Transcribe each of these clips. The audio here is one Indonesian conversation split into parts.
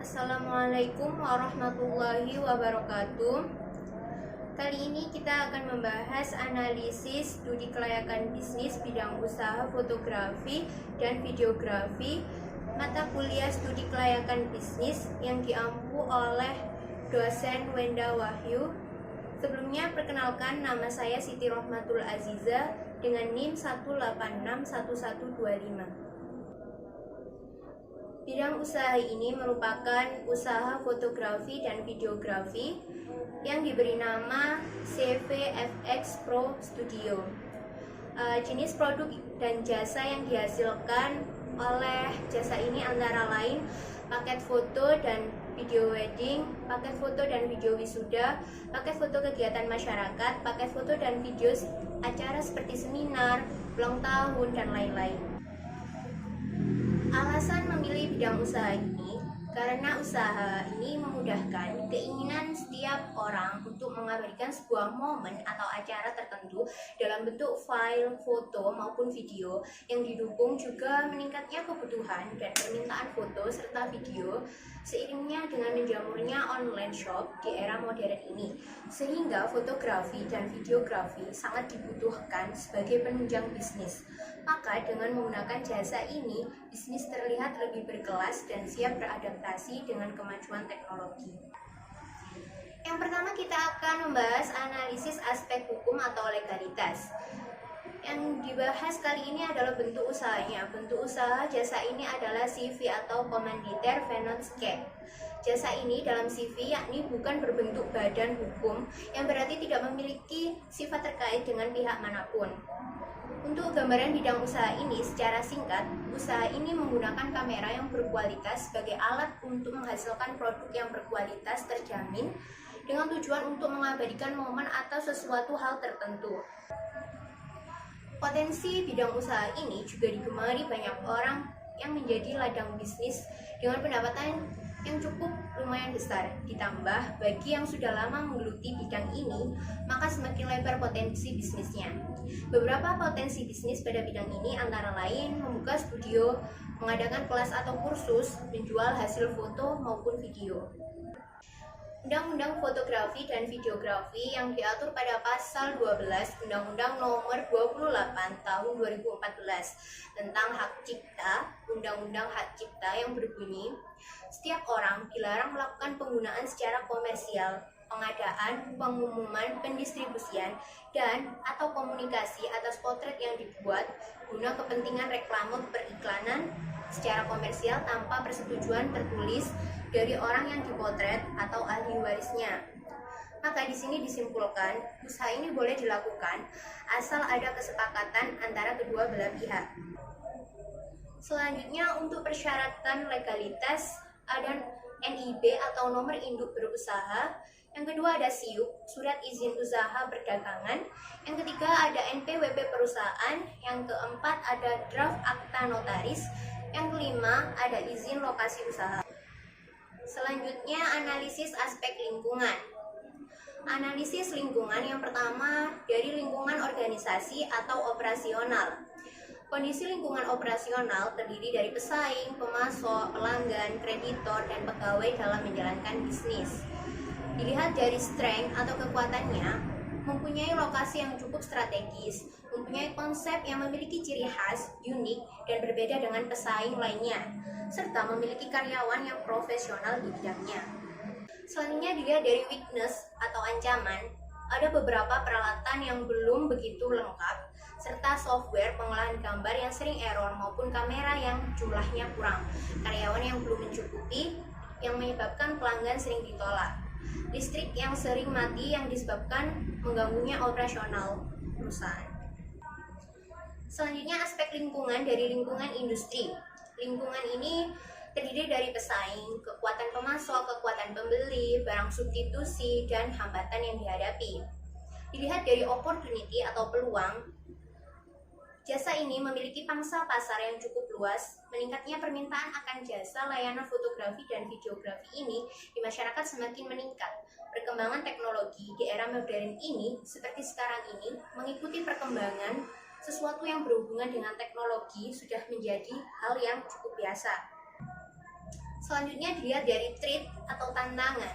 Assalamualaikum warahmatullahi wabarakatuh. Kali ini kita akan membahas analisis studi kelayakan bisnis bidang usaha fotografi dan videografi mata kuliah studi kelayakan bisnis yang diampu oleh dosen Wenda Wahyu. Sebelumnya perkenalkan, nama saya Siti Rohmatul Aziza dengan NIM 1861125. Bidang usaha ini merupakan usaha fotografi dan videografi yang diberi nama CVFX Pro Studio. Jenis produk dan jasa yang dihasilkan oleh jasa ini antara lain paket foto dan video wedding, paket foto dan video wisuda, paket foto kegiatan masyarakat, paket foto dan video acara seperti seminar, ulang tahun, dan lain-lain. Alasan memilih bidang usaha ini karena usaha ini memudahkan keinginan setiap orang untuk mengabadikan sebuah momen atau acara tertentu dalam bentuk file, foto, maupun video yang didukung juga meningkatnya kebutuhan dan permintaan foto serta video seiringnya dengan menjamurnya online shop di era modern ini, sehingga fotografi dan videografi sangat dibutuhkan sebagai penunjang bisnis. Maka dengan menggunakan jasa ini, bisnis terlihat lebih berkelas dan siap beradaptasi dengan kemajuan teknologi. Yang pertama kita akan membahas analisis aspek hukum atau legalitas. Yang dibahas kali ini adalah bentuk usahanya. Bentuk usaha jasa ini adalah CV atau Commanditaire Financier. Jasa ini dalam CV yakni bukan berbentuk badan hukum yang berarti tidak memiliki sifat terkait dengan pihak manapun. Untuk gambaran bidang usaha ini secara singkat, usaha ini menggunakan kamera yang berkualitas sebagai alat untuk menghasilkan produk yang berkualitas terjamin dengan tujuan untuk mengabadikan momen atau sesuatu hal tertentu. Potensi bidang usaha ini juga digemari banyak orang yang menjadi ladang bisnis dengan pendapatan yang cukup lumayan besar. Ditambah bagi yang sudah lama menggeluti bidang ini, maka semakin lebar potensi bisnisnya. Beberapa potensi bisnis pada bidang ini antara lain membuka studio, mengadakan kelas atau kursus, menjual hasil foto maupun video. Undang-Undang Fotografi dan Videografi yang diatur pada Pasal 12 Undang-Undang Nomor 28 Tahun 2014 tentang Hak Cipta, Undang-Undang Hak Cipta yang berbunyi, setiap orang dilarang melakukan penggunaan secara komersial, pengadaan, pengumuman, pendistribusian, dan atau komunikasi atas potret yang dibuat guna kepentingan reklame periklanan secara komersial tanpa persetujuan tertulis dari orang yang dipotret atau ahli warisnya. Maka di sini disimpulkan, usaha ini boleh dilakukan asal ada kesepakatan antara kedua belah pihak. Selanjutnya untuk persyaratan legalitas ada NIB atau nomor induk berusaha. Yang kedua ada SIUP, surat izin usaha perdagangan. Yang ketiga ada NPWP perusahaan. Yang keempat ada draft akta notaris. Yang kelima ada izin lokasi usaha. Selanjutnya analisis aspek lingkungan. Analisis lingkungan yang pertama dari lingkungan organisasi atau operasional. Kondisi lingkungan operasional terdiri dari pesaing, pemasok, pelanggan, kreditor, dan pegawai dalam menjalankan bisnis. Dilihat dari strength atau kekuatannya, mempunyai lokasi yang cukup strategis, mempunyai konsep yang memiliki ciri khas, unik, dan berbeda dengan pesaing lainnya, serta memiliki karyawan yang profesional di bidangnya. Selanjutnya dilihat dari weakness atau ancaman, ada beberapa peralatan yang belum begitu lengkap, serta software pengolahan gambar yang sering error maupun kamera yang jumlahnya kurang, karyawan yang belum mencukupi, yang menyebabkan pelanggan sering ditolak, listrik yang sering mati yang disebabkan mengganggunya operasional perusahaan. Selanjutnya aspek lingkungan dari lingkungan industri. Lingkungan ini terdiri dari pesaing, kekuatan pemasok, kekuatan pembeli, barang substitusi, dan hambatan yang dihadapi. Dilihat dari opportunity atau peluang, jasa ini memiliki pangsa pasar yang cukup luas. Meningkatnya permintaan akan jasa layanan fotografi dan videografi ini di masyarakat semakin meningkat. Perkembangan teknologi di era modern ini, seperti sekarang ini, mengikuti perkembangan sesuatu yang berhubungan dengan teknologi sudah menjadi hal yang cukup biasa. Selanjutnya dilihat dari threat atau tantangan.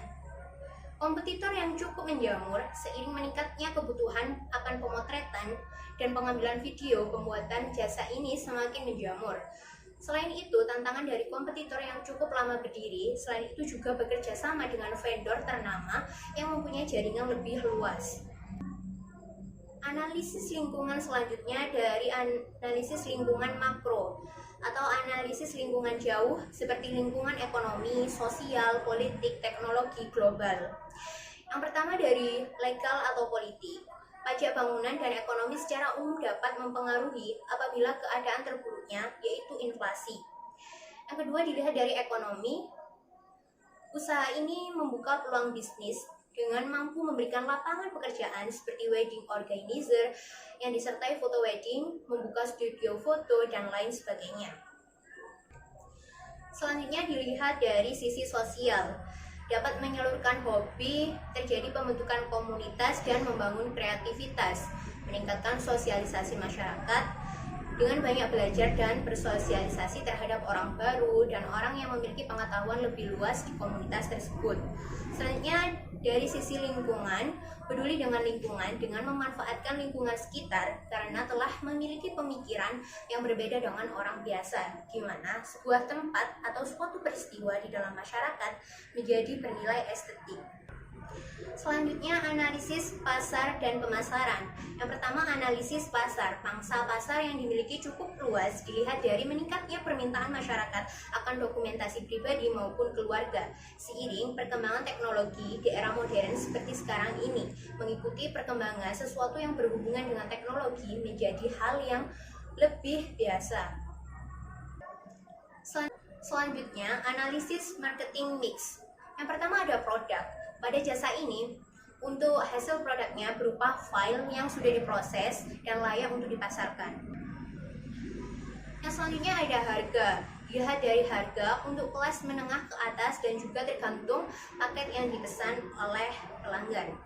Kompetitor yang cukup menjamur seiring meningkatnya kebutuhan akan pemotretan dan pengambilan video, pembuatan jasa ini semakin menjamur. Selain itu, tantangan dari kompetitor yang cukup lama berdiri, selain itu juga bekerja sama dengan vendor ternama yang mempunyai jaringan lebih luas. Analisis lingkungan selanjutnya dari analisis lingkungan makro atau analisis lingkungan jauh seperti lingkungan ekonomi, sosial, politik, teknologi, global. Yang pertama dari legal atau politik. Pajak bangunan dan ekonomi secara umum dapat mempengaruhi apabila keadaan terburuknya, yaitu inflasi. Yang kedua dilihat dari ekonomi. Usaha ini membuka peluang bisnis dengan mampu memberikan lapangan pekerjaan seperti wedding organizer yang disertai foto wedding, membuka studio foto, dan lain sebagainya. Selanjutnya dilihat dari sisi sosial. Dapat menyalurkan hobi, terjadi pembentukan komunitas, dan membangun kreativitas, meningkatkan sosialisasi masyarakat, dengan banyak belajar dan bersosialisasi terhadap orang baru dan orang yang memiliki pengetahuan lebih luas di komunitas tersebut. Selanjutnya dari sisi lingkungan, peduli dengan lingkungan dengan memanfaatkan lingkungan sekitar karena telah memiliki pemikiran yang berbeda dengan orang biasa, di mana sebuah tempat atau suatu peristiwa di dalam masyarakat menjadi bernilai estetik. Selanjutnya analisis pasar dan pemasaran. Yang pertama analisis pasar. Pangsa pasar yang dimiliki cukup luas dilihat dari meningkatnya permintaan masyarakat akan dokumentasi pribadi maupun keluarga. Seiring perkembangan teknologi di era modern seperti sekarang ini, mengikuti perkembangan sesuatu yang berhubungan dengan teknologi menjadi hal yang lebih biasa. Selanjutnya analisis marketing mix. Yang pertama ada produk. Pada jasa ini, untuk hasil produknya berupa file yang sudah diproses dan layak untuk dipasarkan. Yang selanjutnya ada harga. Dilihat dari harga untuk kelas menengah ke atas dan juga tergantung paket yang dipesan oleh pelanggan.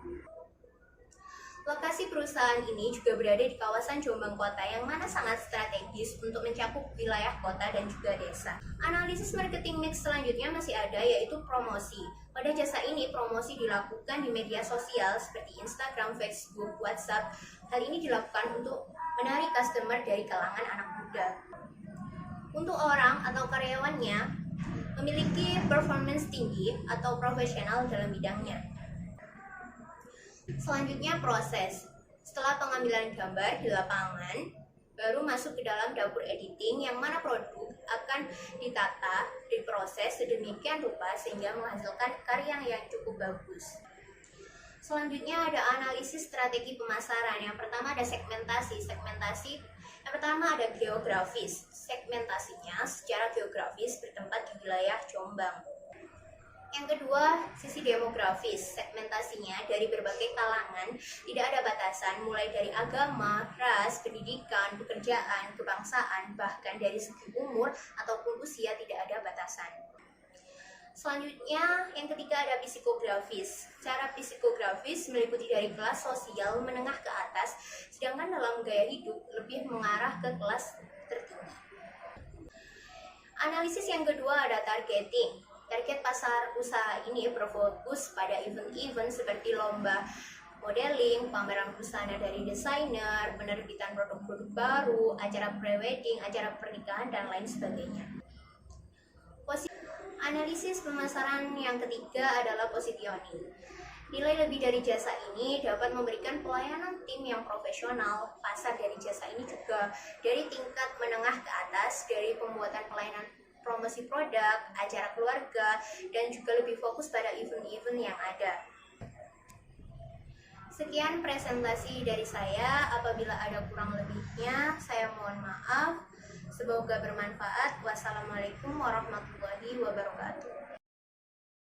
Lokasi perusahaan ini juga berada di kawasan Jombang Kota yang mana sangat strategis untuk mencakup wilayah kota dan juga desa. Analisis marketing mix selanjutnya masih ada yaitu promosi. Pada jasa ini promosi dilakukan di media sosial seperti Instagram, Facebook, WhatsApp. Hal ini dilakukan untuk menarik customer dari kalangan anak muda. Untuk orang atau karyawannya memiliki performance tinggi atau profesional dalam bidangnya. Selanjutnya proses. Setelah pengambilan gambar di lapangan, baru masuk ke dalam dapur editing yang mana produk akan ditata, diproses sedemikian rupa sehingga menghasilkan karya yang cukup bagus. Selanjutnya ada analisis strategi pemasaran. Yang pertama ada segmentasi. Yang pertama ada geografis. Segmentasinya secara geografis bertempat di wilayah Jombang. Yang kedua, sisi demografis. Segmentasinya dari berbagai kalangan, tidak ada batasan, mulai dari agama, ras, pendidikan, pekerjaan, kebangsaan, bahkan dari segi umur ataupun usia tidak ada batasan. Selanjutnya, yang ketiga ada psikografis. Cara psikografis meliputi dari kelas sosial menengah ke atas, sedangkan dalam gaya hidup lebih mengarah ke kelas tertinggi. Analisis yang kedua ada targeting. Target pasar usaha ini berfokus pada event-event seperti lomba modeling, pameran busana dari desainer, penerbitan produk-produk baru, acara pre-wedding, acara pernikahan, dan lain sebagainya. Analisis pemasaran yang ketiga adalah positioning. Nilai lebih dari jasa ini dapat memberikan pelayanan tim yang profesional. Pasar dari jasa ini juga dari tingkat menengah ke atas, dari pembuatan pelayanan promosi produk, acara keluarga, dan juga lebih fokus pada event-event yang ada. Sekian presentasi dari saya. Apabila ada kurang lebihnya, saya mohon maaf. Semoga bermanfaat. Wassalamualaikum warahmatullahi wabarakatuh.